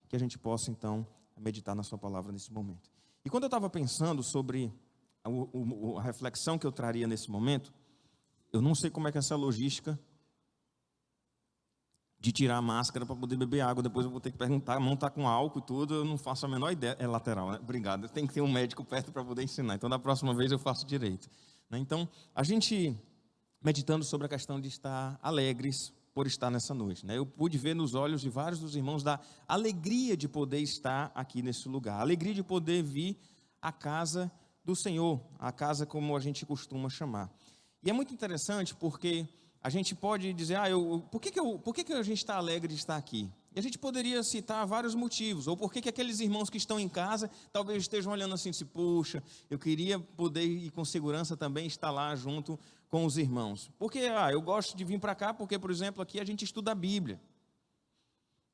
que a gente possa, então, meditar na sua palavra nesse momento. E quando eu estava pensando sobre a reflexão que eu traria nesse momento, eu não sei como é que é essa logística de tirar a máscara para poder beber água. Depois eu vou ter que perguntar, a mão está com álcool e tudo, eu não faço a menor ideia. É lateral, né? Obrigado. Tem que ter um médico perto para poder ensinar. Então, da próxima vez eu faço direito. Então, a gente meditando sobre a questão de estar alegres por estar nessa noite, né? Eu pude ver nos olhos de vários dos irmãos da alegria de poder estar aqui nesse lugar, a alegria de poder vir à casa do Senhor, a casa como a gente costuma chamar. E é muito interessante porque a gente pode dizer, por que a gente está alegre de estar aqui? E a gente poderia citar vários motivos, ou por que aqueles irmãos que estão em casa, talvez estejam olhando assim, puxa, eu queria poder ir com segurança também estar lá junto com os irmãos. Porque, eu gosto de vir para cá porque, por exemplo, aqui a gente estuda a Bíblia.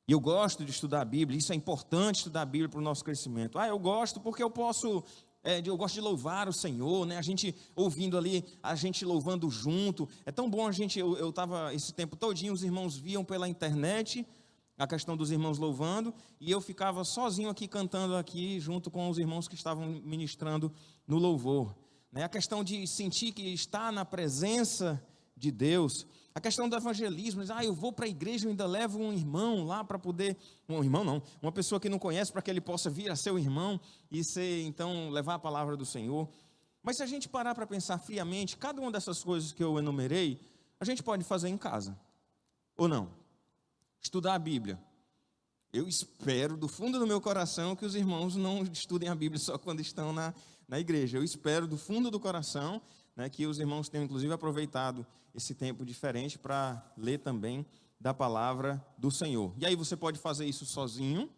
E eu gosto de estudar a Bíblia, isso é importante estudar a Bíblia para o nosso crescimento. Eu gosto porque eu gosto de louvar o Senhor, né? A gente ouvindo ali, a gente louvando junto. É tão bom eu estava esse tempo todinho, os irmãos viam pela internet a questão dos irmãos louvando, e eu ficava sozinho aqui cantando aqui, junto com os irmãos que estavam ministrando no louvor. A questão de sentir que está na presença de Deus, a questão do evangelismo, eu vou para a igreja, eu ainda levo um irmão lá para poder, um irmão não, uma pessoa que não conhece, para que ele possa vir a ser o irmão e então levar a palavra do Senhor. Mas se a gente parar para pensar friamente, cada uma dessas coisas que eu enumerei, a gente pode fazer em casa, ou não? Estudar a Bíblia. Eu espero do fundo do meu coração que os irmãos não estudem a Bíblia só quando estão na igreja. Eu espero do fundo do coração, né, que os irmãos tenham inclusive aproveitado esse tempo diferente para ler também da palavra do Senhor. E aí você pode fazer isso sozinho,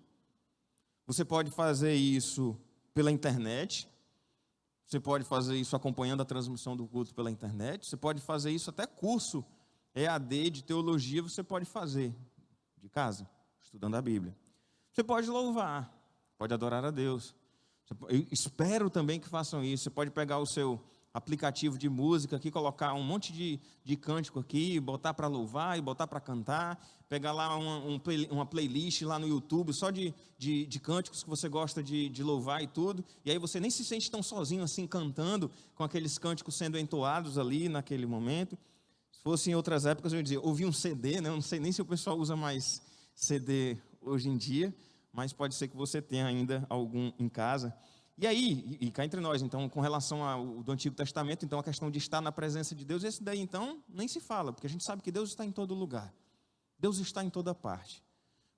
você pode fazer isso pela internet, você pode fazer isso acompanhando a transmissão do culto pela internet, você pode fazer isso até curso EAD de teologia, você pode fazer de casa, estudando a Bíblia. Você pode louvar, pode adorar a Deus. Eu espero também que façam isso. Você pode pegar o seu aplicativo de música aqui, colocar um monte de cântico aqui, botar para louvar e botar para cantar, pegar lá uma playlist lá no YouTube só de cânticos que você gosta de louvar e tudo, e aí você nem se sente tão sozinho assim cantando, com aqueles cânticos sendo entoados ali naquele momento. Se fosse em outras épocas, eu ia dizer, ouvir um CD, né? Eu não sei nem se o pessoal usa mais CD hoje em dia, mas pode ser que você tenha ainda algum em casa. E aí, e cá entre nós, então, com relação ao do Antigo Testamento, então a questão de estar na presença de Deus, esse daí então nem se fala, porque a gente sabe que Deus está em todo lugar, Deus está em toda parte.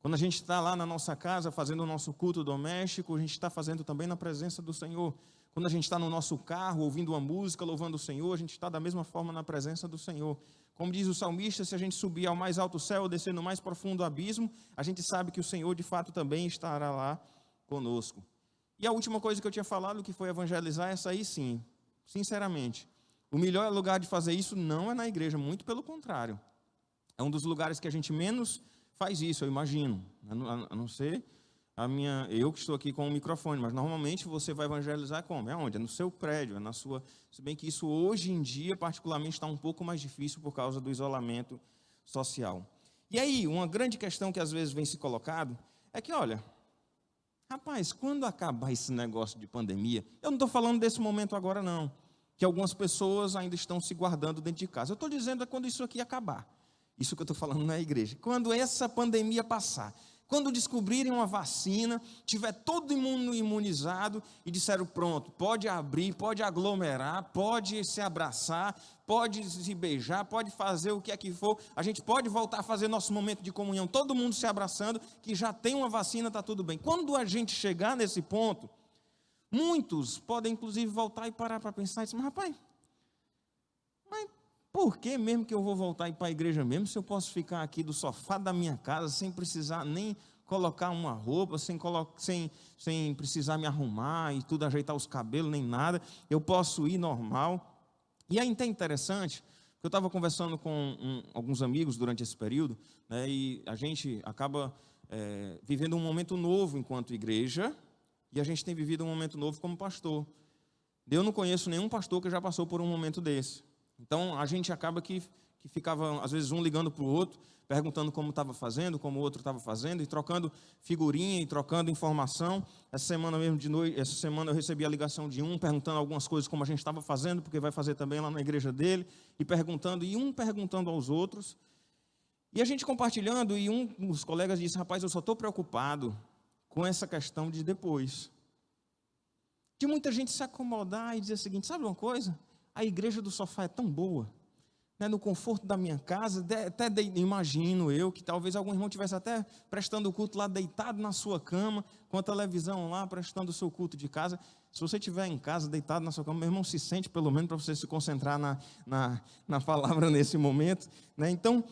Quando a gente está lá na nossa casa fazendo o nosso culto doméstico, a gente está fazendo também na presença do Senhor. Quando a gente está no nosso carro ouvindo uma música, louvando o Senhor, a gente está da mesma forma na presença do Senhor. Como diz o salmista, se a gente subir ao mais alto céu ou descer no mais profundo abismo, a gente sabe que o Senhor de fato também estará lá conosco. E a última coisa que eu tinha falado, que foi evangelizar, essa aí sim, sinceramente. O melhor lugar de fazer isso não é na igreja, muito pelo contrário. É um dos lugares que a gente menos faz isso, eu imagino. A não ser eu que estou aqui com o microfone, mas normalmente você vai evangelizar como? É onde? É no seu prédio, é na sua... Se bem que isso hoje em dia, particularmente, está um pouco mais difícil por causa do isolamento social. E aí, uma grande questão que às vezes vem se colocado é que, olha, rapaz, quando acabar esse negócio de pandemia, eu não estou falando desse momento agora não, que algumas pessoas ainda estão se guardando dentro de casa. Eu estou dizendo é quando isso aqui acabar. Isso que eu estou falando na igreja. Quando essa pandemia passar, quando descobrirem uma vacina, tiver todo mundo imunizado e disseram pronto, pode abrir, pode aglomerar, pode se abraçar, pode se beijar, pode fazer o que é que for, a gente pode voltar a fazer nosso momento de comunhão, todo mundo se abraçando, que já tem uma vacina, está tudo bem. Quando a gente chegar nesse ponto, muitos podem inclusive voltar e parar para pensar e dizer, mas rapaz, por que mesmo que eu vou voltar e ir para a igreja mesmo, se eu posso ficar aqui do sofá da minha casa, sem precisar nem colocar uma roupa, sem precisar me arrumar e tudo, ajeitar os cabelos, nem nada, eu posso ir normal. E aí é interessante, eu estava conversando com alguns amigos durante esse período, né, e a gente acaba vivendo um momento novo enquanto igreja, e a gente tem vivido um momento novo como pastor. Eu não conheço nenhum pastor que já passou por um momento desse. Então, a gente acaba que que ficavam, às vezes, um ligando para o outro, perguntando como estava fazendo, como o outro estava fazendo, e trocando figurinha e trocando informação. Essa semana mesmo de noite, essa semana eu recebi a ligação de um, perguntando algumas coisas como a gente estava fazendo, porque vai fazer também lá na igreja dele, e um perguntando aos outros. E a gente compartilhando, e um dos colegas disse: rapaz, eu só estou preocupado com essa questão de depois. De muita gente se acomodar e dizer o seguinte: sabe uma coisa? A igreja do sofá é tão boa, né, no conforto da minha casa, imagino eu que talvez algum irmão estivesse até prestando o culto lá deitado na sua cama, com a televisão lá, prestando o seu culto de casa. Se você estiver em casa, deitado na sua cama, meu irmão, se sente pelo menos para você se concentrar na palavra nesse momento, né? Então,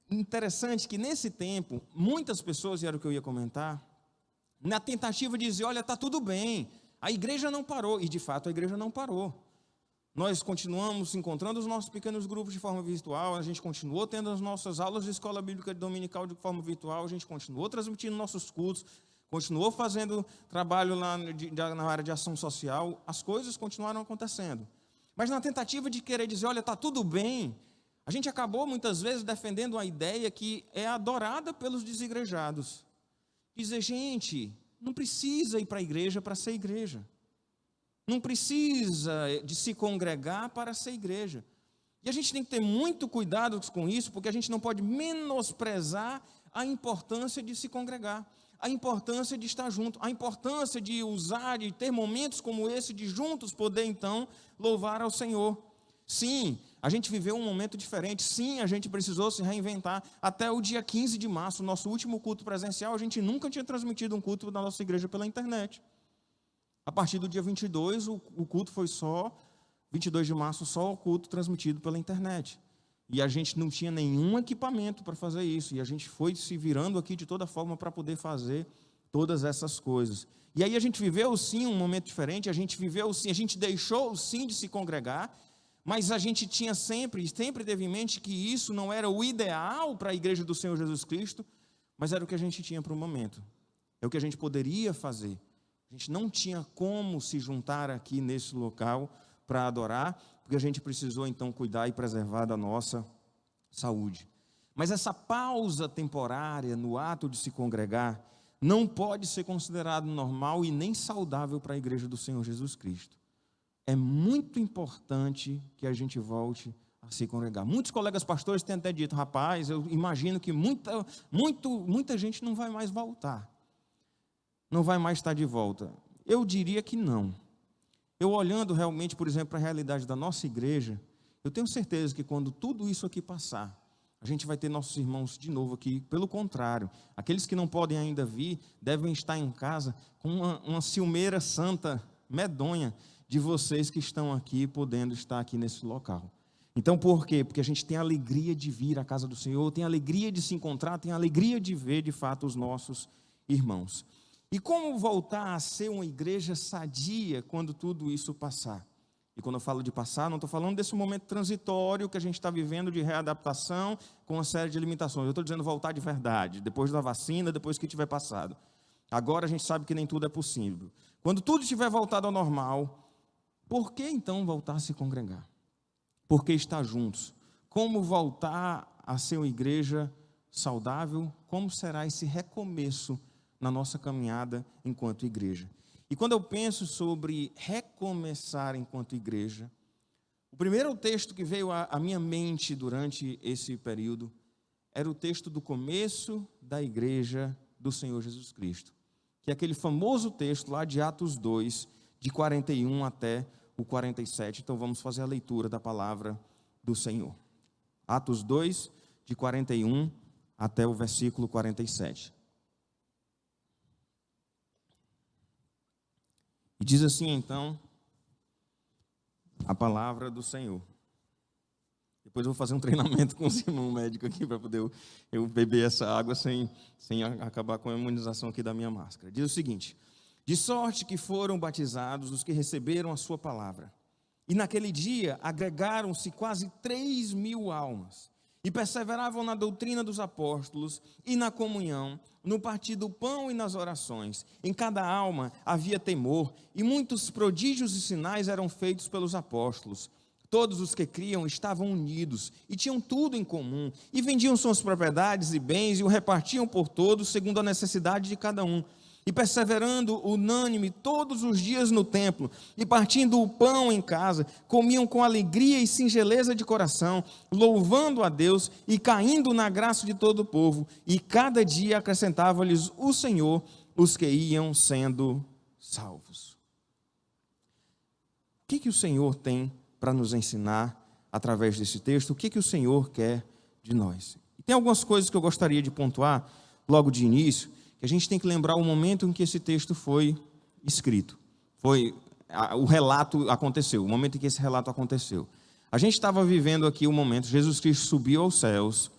interessante que nesse tempo, muitas pessoas, e era o que eu ia comentar, na tentativa de dizer: olha, está tudo bem, a igreja não parou, e de fato a igreja não parou. Nós continuamos encontrando os nossos pequenos grupos de forma virtual, a gente continuou tendo as nossas aulas de escola bíblica dominical de forma virtual, a gente continuou transmitindo nossos cultos, continuou fazendo trabalho lá na área de ação social, as coisas continuaram acontecendo. Mas na tentativa de querer dizer: olha, está tudo bem, a gente acabou muitas vezes defendendo a ideia que é adorada pelos desigrejados. Dizer: gente, não precisa ir para a igreja para ser igreja. Não precisa de se congregar para ser igreja. E a gente tem que ter muito cuidado com isso, porque a gente não pode menosprezar a importância de se congregar, a importância de estar junto, a importância de usar, de ter momentos como esse, de juntos poder então louvar ao Senhor. Sim, a gente viveu um momento diferente, sim, a gente precisou se reinventar. Até o dia 15 de março, nosso último culto presencial, a gente nunca tinha transmitido um culto da nossa igreja pela internet. A partir do dia 22, o culto foi 22 de março, só o culto transmitido pela internet. E a gente não tinha nenhum equipamento para fazer isso. E a gente foi se virando aqui de toda forma para poder fazer todas essas coisas. E aí a gente viveu sim um momento diferente, a gente viveu sim, a gente deixou sim de se congregar, mas a gente tinha sempre teve em mente que isso não era o ideal para a igreja do Senhor Jesus Cristo, mas era o que a gente tinha para o momento. É o que a gente poderia fazer. A gente não tinha como se juntar aqui nesse local para adorar, porque a gente precisou então cuidar e preservar da nossa saúde. Mas essa pausa temporária no ato de se congregar não pode ser considerado normal e nem saudável para a igreja do Senhor Jesus Cristo. É muito importante que a gente volte a se congregar. Muitos colegas pastores têm até dito: rapaz, eu imagino que muita gente não vai mais voltar. Não vai mais estar de volta. Eu diria que não. Eu olhando realmente, por exemplo, para a realidade da nossa igreja, eu tenho certeza que quando tudo isso aqui passar, a gente vai ter nossos irmãos de novo aqui. Pelo contrário, aqueles que não podem ainda vir, devem estar em casa com uma ciumeira santa, medonha, de vocês que estão aqui, podendo estar aqui nesse local. Então, por quê? Porque a gente tem a alegria de vir à casa do Senhor, tem a alegria de se encontrar, tem a alegria de ver, de fato, os nossos irmãos. E como voltar a ser uma igreja sadia quando tudo isso passar? E quando eu falo de passar, não estou falando desse momento transitório que a gente está vivendo de readaptação com uma série de limitações. Eu estou dizendo voltar de verdade, depois da vacina, depois que tiver passado. Agora a gente sabe que nem tudo é possível. Quando tudo estiver voltado ao normal, por que então voltar a se congregar? Por que estar juntos? Como voltar a ser uma igreja saudável? Como será esse recomeço na nossa caminhada enquanto igreja? E quando eu penso sobre recomeçar enquanto igreja, o primeiro texto que veio à minha mente durante esse período era o texto do começo da igreja do Senhor Jesus Cristo, que é aquele famoso texto lá de Atos 2, de 41 até o 47. Então vamos fazer a leitura da palavra do Senhor. Atos 2, de 41 até o versículo 47. E diz assim, então, a palavra do Senhor. Depois eu vou fazer um treinamento com o irmão médico aqui para poder eu beber essa água sem acabar com a imunização aqui da minha máscara. Diz o seguinte: de sorte que foram batizados os que receberam a sua palavra. E naquele dia agregaram-se quase 3.000 almas. E perseveravam na doutrina dos apóstolos e na comunhão, no partir do pão e nas orações. Em cada alma havia temor, e muitos prodígios e sinais eram feitos pelos apóstolos. Todos os que criam estavam unidos e tinham tudo em comum, e vendiam suas propriedades e bens e o repartiam por todos, segundo a necessidade de cada um. E perseverando unânime todos os dias no templo, e partindo o pão em casa, comiam com alegria e singeleza de coração, louvando a Deus e caindo na graça de todo o povo. E cada dia acrescentava-lhes o Senhor os que iam sendo salvos. O que o Senhor tem para nos ensinar através desse texto? O que o Senhor quer de nós? E tem algumas coisas que eu gostaria de pontuar logo de início, que a gente tem que lembrar o momento em que esse texto foi escrito. O relato aconteceu, o momento em que esse relato aconteceu. A gente estava vivendo aqui o momento, Jesus Cristo subiu aos céus,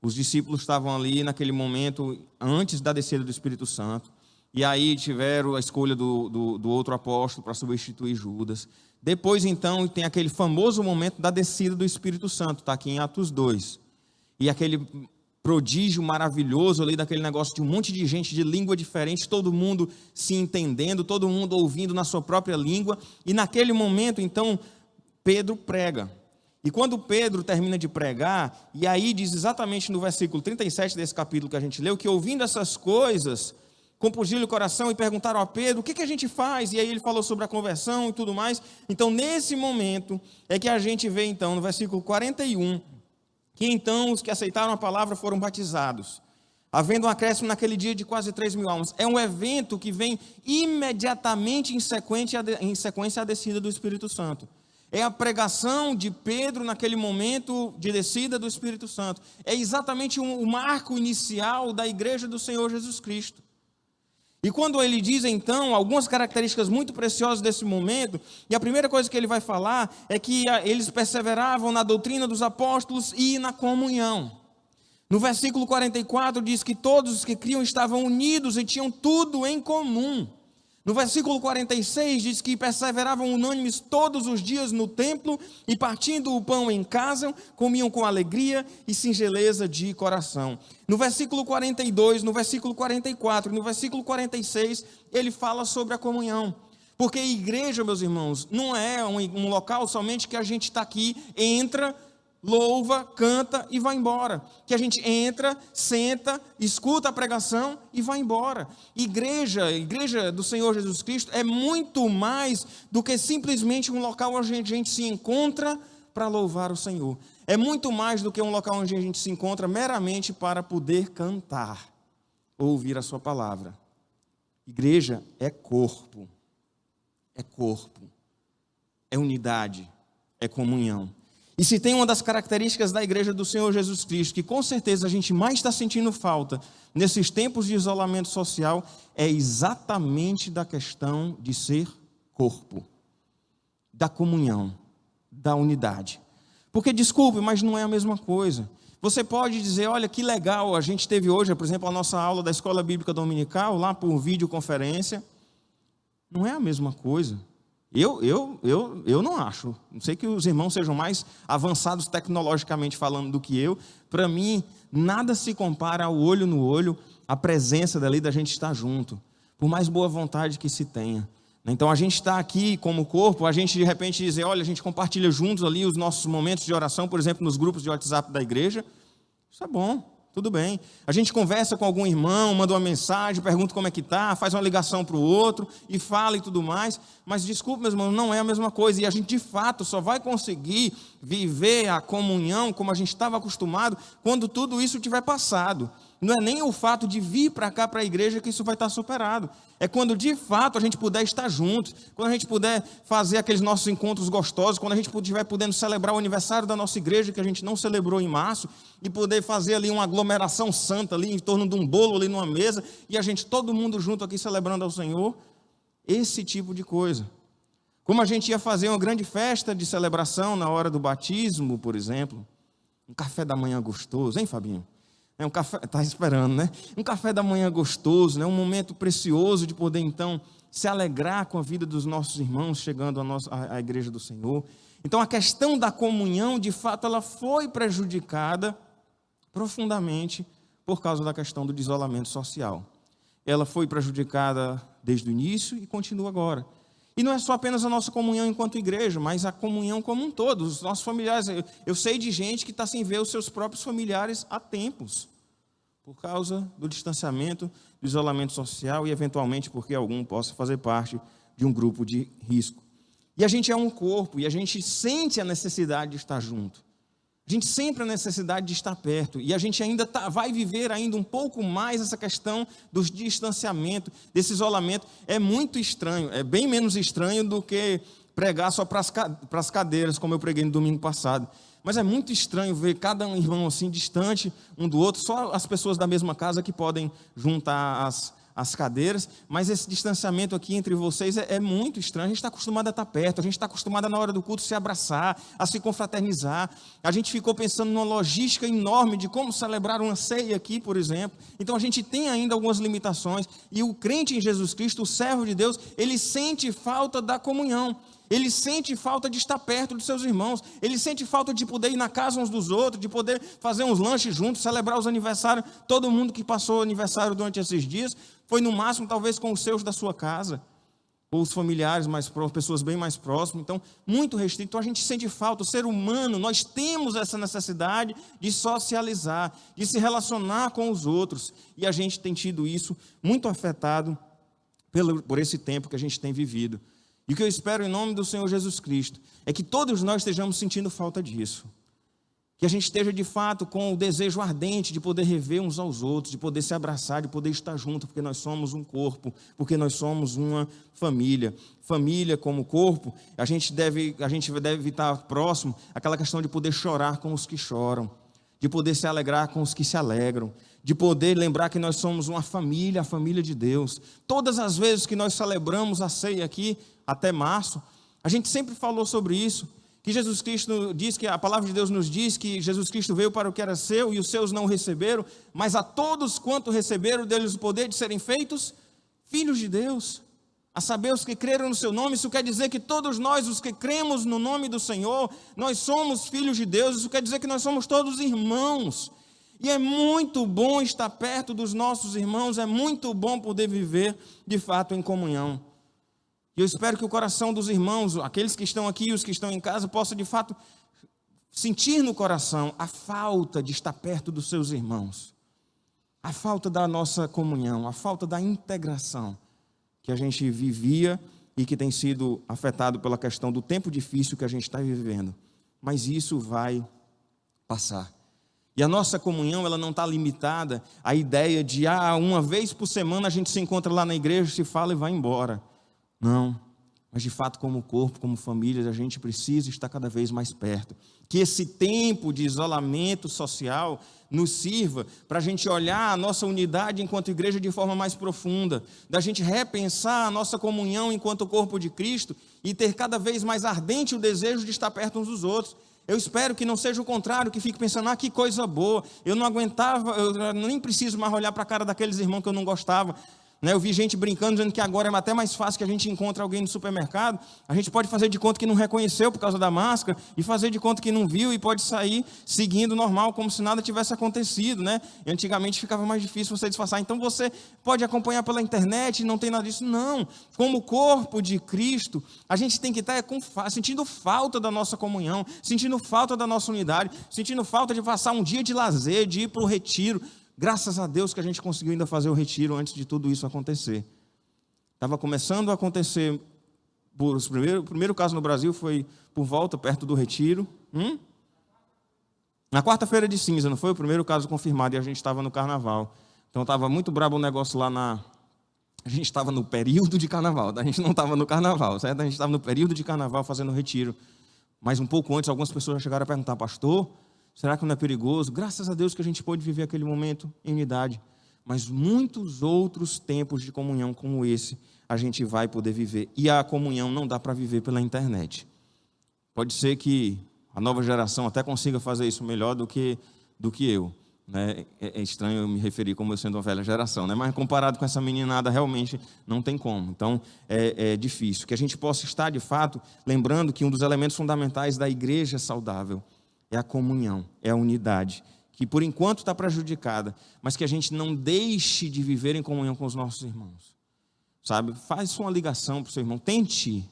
os discípulos estavam ali naquele momento, antes da descida do Espírito Santo, e aí tiveram a escolha do outro apóstolo para substituir Judas. Depois, então, tem aquele famoso momento da descida do Espírito Santo, está aqui em Atos 2. E aquele prodígio maravilhoso ali, daquele negócio de um monte de gente de língua diferente, todo mundo se entendendo, todo mundo ouvindo na sua própria língua. E naquele momento, então, Pedro prega. E quando Pedro termina de pregar, e aí diz exatamente no versículo 37 desse capítulo que a gente leu, que ouvindo essas coisas, compungiu-lhe o coração e perguntaram a Pedro, o que a gente faz? E aí ele falou sobre a conversão e tudo mais. Então, nesse momento, é que a gente vê, então, no versículo 41, que então os que aceitaram a palavra foram batizados, havendo um acréscimo naquele dia de quase 3.000 almas. É um evento que vem imediatamente em sequência à descida do Espírito Santo. É a pregação de Pedro naquele momento de descida do Espírito Santo. É exatamente o marco inicial da igreja do Senhor Jesus Cristo. E quando ele diz, então, algumas características muito preciosas desse momento, e a primeira coisa que ele vai falar é que eles perseveravam na doutrina dos apóstolos e na comunhão. No versículo 44 diz que todos os que criam estavam unidos e tinham tudo em comum. No versículo 46 diz que perseveravam unânimes todos os dias no templo e partindo o pão em casa, comiam com alegria e singeleza de coração. No versículo 42, no versículo 44 e no versículo 46, ele fala sobre a comunhão. Porque a igreja, meus irmãos, não é um local somente que a gente está aqui, entra, louva, canta e vai embora. Que a gente entra, senta, escuta a pregação e vai embora. A igreja do Senhor Jesus Cristo é muito mais do que simplesmente um local onde a gente se encontra para louvar o Senhor. É muito mais do que um local onde a gente se encontra meramente para poder cantar, ou ouvir a sua palavra. Igreja é corpo, é unidade, é comunhão. E se tem uma das características da igreja do Senhor Jesus Cristo, que com certeza a gente mais está sentindo falta nesses tempos de isolamento social, é exatamente da questão de ser corpo, da comunhão, da unidade. Porque, desculpe, mas não é a mesma coisa. Você pode dizer, olha que legal, a gente teve hoje, por exemplo, a nossa aula da Escola Bíblica Dominical, lá por videoconferência. Não é a mesma coisa. Eu não acho. Não sei que os irmãos sejam mais avançados tecnologicamente falando do que eu. Para mim, nada se compara ao olho no olho, a presença dali da gente estar junto, por mais boa vontade que se tenha. Então a gente está aqui como corpo, a gente de repente dizer, olha, a gente compartilha juntos ali os nossos momentos de oração, por exemplo, nos grupos de WhatsApp da igreja. Isso é bom. Tudo bem. A gente conversa com algum irmão, manda uma mensagem, pergunta como é que está, faz uma ligação para o outro e fala e tudo mais. Mas desculpe, meus irmãos, não é a mesma coisa. E a gente, de fato, só vai conseguir viver a comunhão como a gente estava acostumado quando tudo isso tiver passado. Não é nem o fato de vir para cá, para a igreja, que isso vai estar superado. É quando, de fato, a gente puder estar juntos, quando a gente puder fazer aqueles nossos encontros gostosos, quando a gente estiver podendo celebrar o aniversário da nossa igreja, que a gente não celebrou em março, e poder fazer ali uma aglomeração santa ali, em torno de um bolo ali numa mesa, e a gente, todo mundo junto aqui celebrando ao Senhor, esse tipo de coisa. Como a gente ia fazer uma grande festa de celebração na hora do batismo, por exemplo, um café da manhã gostoso, hein, Fabinho? Um café, está esperando, né? Um café da manhã gostoso, né? Um momento precioso de poder, então, se alegrar com a vida dos nossos irmãos chegando à igreja do Senhor. Então, a questão da comunhão, de fato, ela foi prejudicada profundamente por causa da questão do isolamento social. Ela foi prejudicada desde o início e continua agora. E não é só apenas a nossa comunhão enquanto igreja, mas a comunhão como um todo, os nossos familiares. Eu sei de gente que está sem ver os seus próprios familiares há tempos, por causa do distanciamento, do isolamento social e, eventualmente, porque algum possa fazer parte de um grupo de risco. E a gente é um corpo, e a gente sente a necessidade de estar junto. A gente sempre a necessidade de estar perto, e a gente ainda vai viver ainda um pouco mais essa questão do distanciamento, desse isolamento. É muito estranho, é bem menos estranho do que pregar só para as cadeiras, como eu preguei no domingo passado. Mas é muito estranho ver cada um irmão assim distante um do outro, só as pessoas da mesma casa que podem juntar as cadeiras, mas esse distanciamento aqui entre vocês é muito estranho. A gente está acostumado a estar perto, a gente está acostumado a, na hora do culto, se abraçar, a se confraternizar. A gente ficou pensando numa logística enorme de como celebrar uma ceia aqui, por exemplo. Então a gente tem ainda algumas limitações, e o crente em Jesus Cristo, o servo de Deus, ele sente falta da comunhão. Ele sente falta de estar perto dos seus irmãos. Ele sente falta de poder ir na casa uns dos outros, de poder fazer uns lanches juntos, celebrar os aniversários. Todo mundo que passou aniversário durante esses dias foi no máximo talvez com os seus da sua casa, ou os familiares mais próximos, pessoas bem mais próximas. Então, muito restrito. Então a gente sente falta. O ser humano, nós temos essa necessidade de socializar, de se relacionar com os outros. E a gente tem tido isso muito afetado por esse tempo que a gente tem vivido. E o que eu espero em nome do Senhor Jesus Cristo é que todos nós estejamos sentindo falta disso. Que a gente esteja de fato com o desejo ardente de poder rever uns aos outros, de poder se abraçar, de poder estar junto, porque nós somos um corpo, porque nós somos uma família. Família como corpo, a gente deve estar próximo àquela questão de poder chorar com os que choram, de poder se alegrar com os que se alegram, de poder lembrar que nós somos uma família, a família de Deus. Todas as vezes que nós celebramos a ceia aqui, até março, a gente sempre falou sobre isso, que Jesus Cristo diz, que a palavra de Deus nos diz que Jesus Cristo veio para o que era seu e os seus não receberam, mas a todos quanto receberam deles o poder de serem feitos filhos de Deus, a saber, os que creram no seu nome. Isso quer dizer que todos nós, os que cremos no nome do Senhor, nós somos filhos de Deus. Isso quer dizer que nós somos todos irmãos, e é muito bom estar perto dos nossos irmãos, é muito bom poder viver de fato em comunhão. E eu espero que o coração dos irmãos, aqueles que estão aqui e os que estão em casa, possa de fato sentir no coração a falta de estar perto dos seus irmãos, a falta da nossa comunhão, a falta da integração que a gente vivia e que tem sido afetado pela questão do tempo difícil que a gente está vivendo. Mas isso vai passar. E a nossa comunhão, ela não está limitada à ideia de uma vez por semana a gente se encontra lá na igreja, se fala e vai embora. Não, mas de fato como corpo, como família, a gente precisa estar cada vez mais perto. Que esse tempo de isolamento social nos sirva para a gente olhar a nossa unidade enquanto igreja de forma mais profunda, da gente repensar a nossa comunhão enquanto corpo de Cristo e ter cada vez mais ardente o desejo de estar perto uns dos outros. Eu espero que não seja o contrário, que fique pensando, que coisa boa, eu não aguentava, eu nem preciso mais olhar para a cara daqueles irmãos que eu não gostava. Eu vi gente brincando, dizendo que agora é até mais fácil que a gente encontre alguém no supermercado. A gente pode fazer de conta que não reconheceu por causa da máscara, e fazer de conta que não viu, e pode sair seguindo normal, como se nada tivesse acontecido, E antigamente ficava mais difícil você disfarçar. Então você pode acompanhar pela internet, não tem nada disso. Não, como corpo de Cristo, a gente tem que estar sentindo falta da nossa comunhão, sentindo falta da nossa unidade, sentindo falta de passar um dia de lazer, de ir para o retiro. Graças a Deus que a gente conseguiu ainda fazer o retiro antes de tudo isso acontecer. Estava começando a acontecer, o primeiro caso no Brasil foi por volta, perto do retiro. Na quarta-feira de cinza, não foi o primeiro caso confirmado, e a gente estava no carnaval. Então estava muito brabo o negócio lá A gente estava no período de carnaval, a gente não estava no carnaval, certo? A gente estava no período de carnaval fazendo o retiro. Mas um pouco antes, algumas pessoas já chegaram a perguntar, pastor, será que não é perigoso? Graças a Deus que a gente pôde viver aquele momento em unidade. Mas muitos outros tempos de comunhão como esse, a gente vai poder viver. E a comunhão não dá para viver pela internet. Pode ser que a nova geração até consiga fazer isso melhor do que eu. É estranho eu me referir como eu sendo uma velha geração, mas comparado com essa meninada, realmente não tem como. Então, é difícil. Que a gente possa estar, de fato, lembrando que um dos elementos fundamentais da igreja saudável é a comunhão, é a unidade, que por enquanto está prejudicada, mas que a gente não deixe de viver em comunhão com os nossos irmãos. sabe? Faz uma ligação para o seu irmão, tente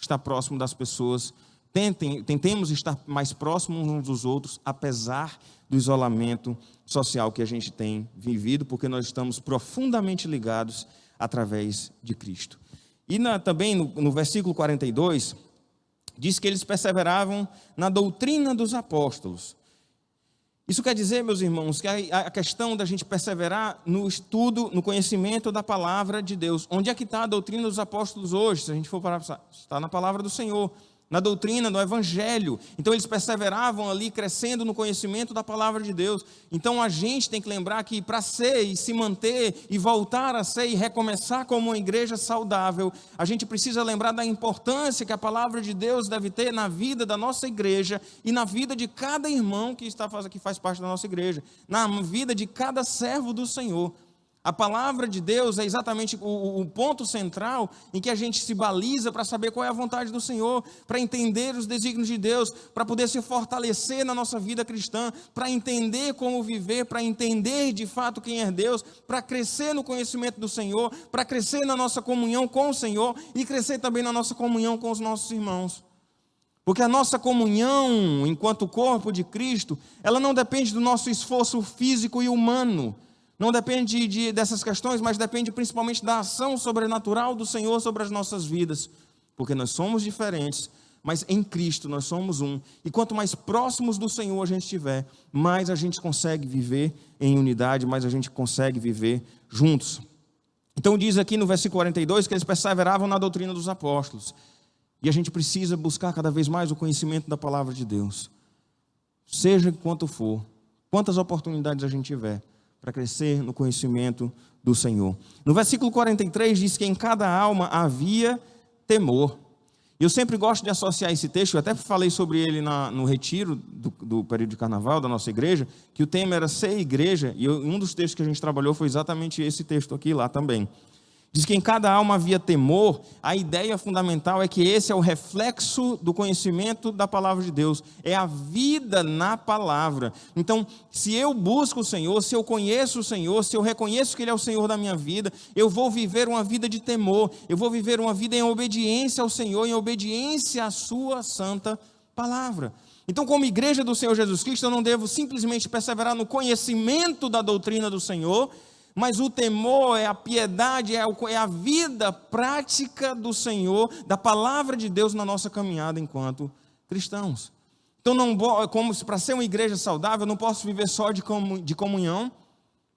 estar próximo das pessoas, tentemos estar mais próximos uns dos outros, apesar do isolamento social que a gente tem vivido, porque nós estamos profundamente ligados através de Cristo. E também no versículo 42, diz que eles perseveravam na doutrina dos apóstolos. Isso quer dizer, meus irmãos, que a questão da gente perseverar no estudo, no conhecimento da palavra de Deus. Onde é que está a doutrina dos apóstolos hoje? Se a gente for parar para pensar, está na palavra do Senhor, na doutrina, no evangelho. Então eles perseveravam ali, crescendo no conhecimento da palavra de Deus. Então a gente tem que lembrar que para ser e se manter e voltar a ser e recomeçar como uma igreja saudável, a gente precisa lembrar da importância que a palavra de Deus deve ter na vida da nossa igreja e na vida de cada irmão que faz parte da nossa igreja, na vida de cada servo do Senhor. A palavra de Deus é exatamente o ponto central em que a gente se baliza para saber qual é a vontade do Senhor, para entender os desígnios de Deus, para poder se fortalecer na nossa vida cristã, para entender como viver, para entender de fato quem é Deus, para crescer no conhecimento do Senhor, para crescer na nossa comunhão com o Senhor e crescer também na nossa comunhão com os nossos irmãos. Porque a nossa comunhão, enquanto corpo de Cristo, ela não depende do nosso esforço físico e humano, não depende dessas questões, mas depende principalmente da ação sobrenatural do Senhor sobre as nossas vidas. Porque nós somos diferentes, mas em Cristo nós somos um. E quanto mais próximos do Senhor a gente estiver, mais a gente consegue viver em unidade, mais a gente consegue viver juntos. Então diz aqui no versículo 42 que eles perseveravam na doutrina dos apóstolos. E a gente precisa buscar cada vez mais o conhecimento da palavra de Deus. Seja quanto for, quantas oportunidades a gente tiver, para crescer no conhecimento do Senhor. No versículo 43 diz que em cada alma havia temor. Eu sempre gosto de associar esse texto, eu até falei sobre ele no retiro do período de carnaval da nossa igreja, que o tema era ser igreja, e um dos textos que a gente trabalhou foi exatamente esse texto aqui lá também. Diz que em cada alma havia temor. A ideia fundamental é que esse é o reflexo do conhecimento da palavra de Deus, é a vida na palavra. Então, se eu busco o Senhor, se eu conheço o Senhor, se eu reconheço que Ele é o Senhor da minha vida, eu vou viver uma vida de temor, eu vou viver uma vida em obediência ao Senhor, em obediência à sua santa palavra. Então, como igreja do Senhor Jesus Cristo, eu não devo simplesmente perseverar no conhecimento da doutrina do Senhor, mas o temor é a piedade, é a vida prática do Senhor, da palavra de Deus na nossa caminhada enquanto cristãos. Então, como para ser uma igreja saudável, eu não posso viver só de comunhão,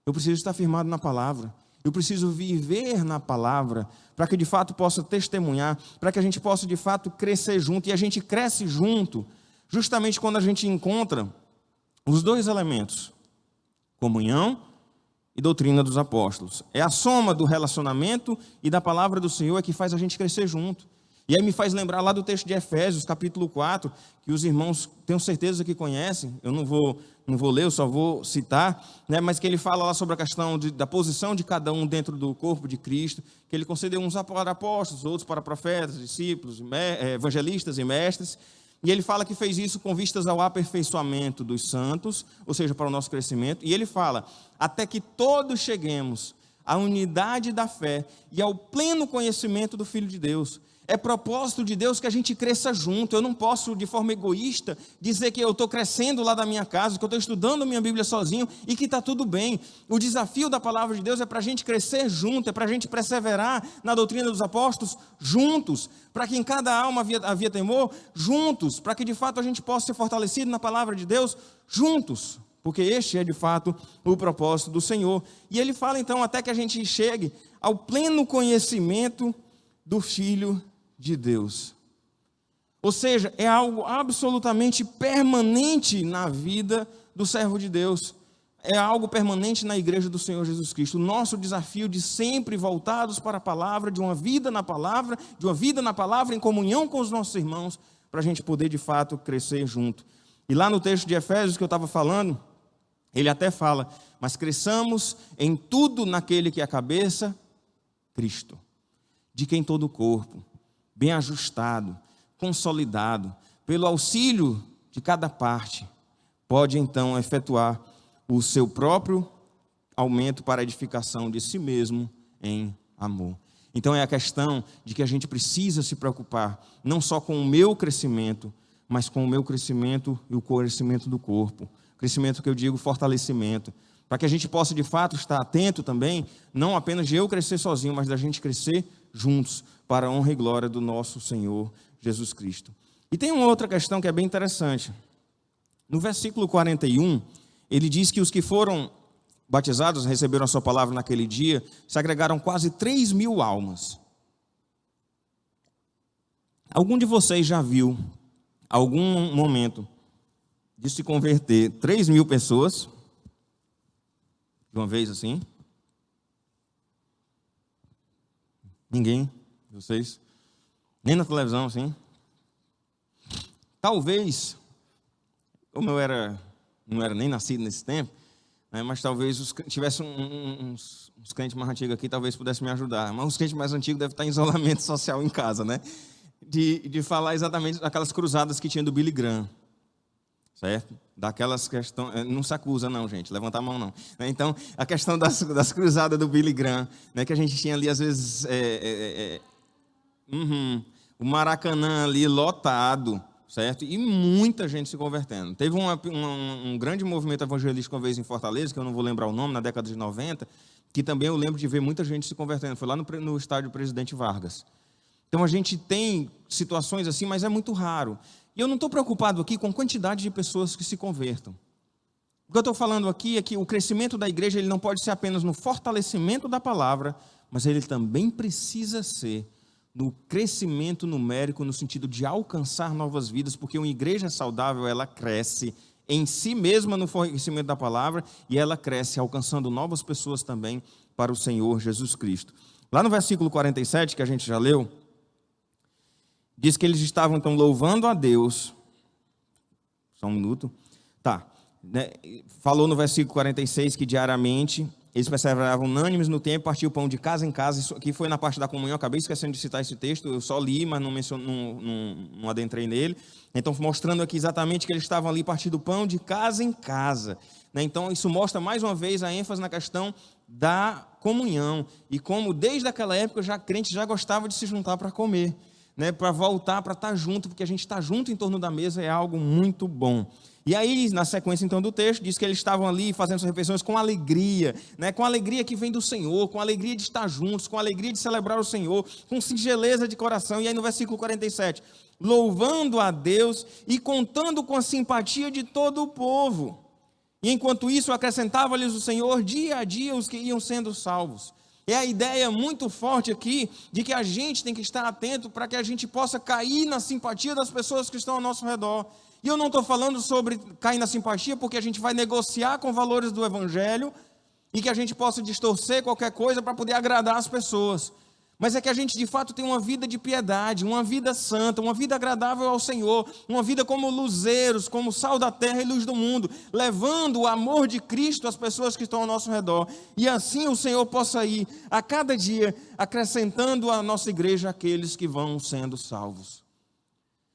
eu preciso estar firmado na palavra, eu preciso viver na palavra, para que de fato possa testemunhar, para que a gente possa de fato crescer junto, e a gente cresce junto, justamente quando a gente encontra os dois elementos, comunhão e doutrina dos apóstolos. É a soma do relacionamento e da palavra do Senhor que faz a gente crescer junto. E aí me faz lembrar lá do texto de Efésios, capítulo 4, que os irmãos tenho certeza que conhecem, eu não vou ler, eu só vou citar, né, mas que ele fala lá sobre a questão da posição de cada um dentro do corpo de Cristo, que ele concedeu uns para apóstolos, outros para profetas, discípulos, evangelistas e mestres. E ele fala que fez isso com vistas ao aperfeiçoamento dos santos, ou seja, para o nosso crescimento. E ele fala, até que todos cheguemos à unidade da fé e ao pleno conhecimento do Filho de Deus. É propósito de Deus que a gente cresça junto. Eu não posso, de forma egoísta, dizer que eu estou crescendo lá da minha casa, que eu estou estudando minha Bíblia sozinho e que está tudo bem. O desafio da palavra de Deus é para a gente crescer junto, é para a gente perseverar na doutrina dos apóstolos juntos, para que em cada alma havia temor juntos, para que de fato a gente possa ser fortalecido na palavra de Deus juntos, porque este é de fato o propósito do Senhor. E ele fala então até que a gente chegue ao pleno conhecimento do Filho de Deus. Ou seja, é algo absolutamente permanente na vida do servo de Deus. É algo permanente na igreja do Senhor Jesus Cristo. O nosso desafio de sempre voltados para a palavra, de uma vida na palavra, em comunhão com os nossos irmãos, para a gente poder de fato crescer junto. E lá no texto de Efésios que eu estava falando, ele até fala, mas cresçamos em tudo naquele que é a cabeça, Cristo, de quem todo o corpo, bem ajustado, consolidado, pelo auxílio de cada parte, pode então efetuar o seu próprio aumento para a edificação de si mesmo em amor. Então é a questão de que a gente precisa se preocupar não só com o meu crescimento, mas com o meu crescimento e o crescimento do corpo. Crescimento que eu digo fortalecimento. Para que a gente possa de fato estar atento também, não apenas de eu crescer sozinho, mas da gente crescer juntos, para a honra e glória do nosso Senhor Jesus Cristo. E tem uma outra questão que é bem interessante. No versículo 41, ele diz que os que foram batizados, receberam a sua palavra naquele dia, se agregaram quase 3.000 almas. Algum de vocês já viu algum momento de se converter 3.000 pessoas de uma vez assim? Ninguém? Vocês? Nem na televisão assim? Talvez, como eu não era nem nascido nesse tempo, né, mas talvez tivesse uns crentes mais antigos aqui, talvez pudesse me ajudar. Mas os crentes mais antigos devem estar em isolamento social em casa, né? De falar exatamente daquelas cruzadas que tinha do Billy Graham, certo? Daquelas questões, não se acusa não, gente, levanta a mão não. Então, a questão das cruzadas do Billy Graham, né, que a gente tinha ali às vezes o Maracanã ali lotado, certo? E muita gente se convertendo. Teve um grande movimento evangelístico uma vez em Fortaleza, que eu não vou lembrar o nome, na década de 90, que também eu lembro de ver muita gente se convertendo. Foi lá no estádio Presidente Vargas. Então a gente tem situações assim, mas é muito raro. E eu não estou preocupado aqui com a quantidade de pessoas que se convertam. O que eu estou falando aqui é que o crescimento da igreja ele não pode ser apenas no fortalecimento da palavra, mas ele também precisa ser no crescimento numérico, no sentido de alcançar novas vidas, porque uma igreja saudável, ela cresce em si mesma no fortalecimento da palavra, e ela cresce alcançando novas pessoas também para o Senhor Jesus Cristo. Lá no versículo 47, que a gente já leu, diz que eles estavam então louvando a Deus. Só um minuto. Tá. Falou no versículo 46 que diariamente eles perseveravam unânimes no tempo, partiam o pão de casa em casa. Isso aqui foi na parte da comunhão, acabei esquecendo de citar esse texto, eu só li, mas não adentrei nele. Então, mostrando aqui exatamente que eles estavam ali partindo o pão de casa em casa. Então, isso mostra mais uma vez a ênfase na questão da comunhão. E como desde aquela época, crente já gostava de se juntar para comer, para voltar, para estar junto, porque a gente estar junto em torno da mesa é algo muito bom. E aí, na sequência então do texto, diz que eles estavam ali fazendo suas refeições com alegria, com alegria que vem do Senhor, com alegria de estar juntos, com alegria de celebrar o Senhor, com singeleza de coração. E aí no versículo 47, louvando a Deus e contando com a simpatia de todo o povo. E enquanto isso, acrescentava-lhes o Senhor dia a dia os que iam sendo salvos. É a ideia muito forte aqui de que a gente tem que estar atento para que a gente possa cair na simpatia das pessoas que estão ao nosso redor. E eu não estou falando sobre cair na simpatia porque a gente vai negociar com valores do Evangelho e que a gente possa distorcer qualquer coisa para poder agradar as pessoas. Mas é que a gente de fato tem uma vida de piedade, uma vida santa, uma vida agradável ao Senhor, uma vida como luzeiros, como sal da terra e luz do mundo, levando o amor de Cristo às pessoas que estão ao nosso redor. E assim o Senhor possa ir a cada dia acrescentando à nossa igreja aqueles que vão sendo salvos.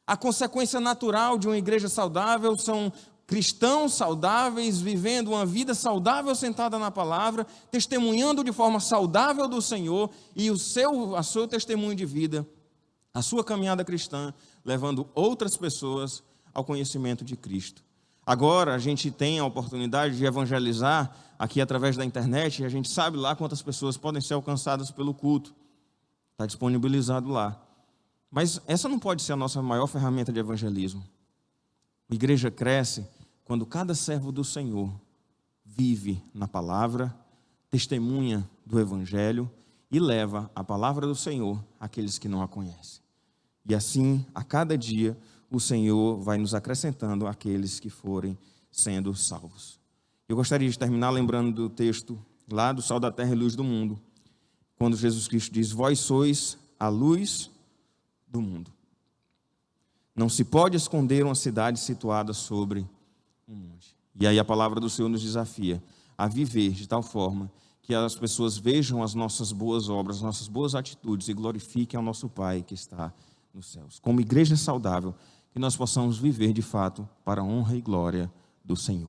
A consequência natural de uma igreja saudável são cristãos saudáveis, vivendo uma vida saudável sentada na palavra, testemunhando de forma saudável do Senhor e o seu testemunho de vida, a sua caminhada cristã, levando outras pessoas ao conhecimento de Cristo. Agora a gente tem a oportunidade de evangelizar aqui através da internet e a gente sabe lá quantas pessoas podem ser alcançadas pelo culto. Está disponibilizado lá. Mas essa não pode ser a nossa maior ferramenta de evangelismo. A igreja cresce quando cada servo do Senhor vive na palavra, testemunha do Evangelho e leva a palavra do Senhor àqueles que não a conhecem. E assim, a cada dia, o Senhor vai nos acrescentando aqueles que forem sendo salvos. Eu gostaria de terminar lembrando do texto lá do Sal da Terra e Luz do Mundo, quando Jesus Cristo diz: vós sois a luz do mundo. Não se pode esconder uma cidade situada sobre um monte. E aí a palavra do Senhor nos desafia a viver de tal forma que as pessoas vejam as nossas boas obras, nossas boas atitudes e glorifiquem ao nosso Pai que está nos céus. Como igreja saudável, que nós possamos viver de fato para a honra e glória do Senhor.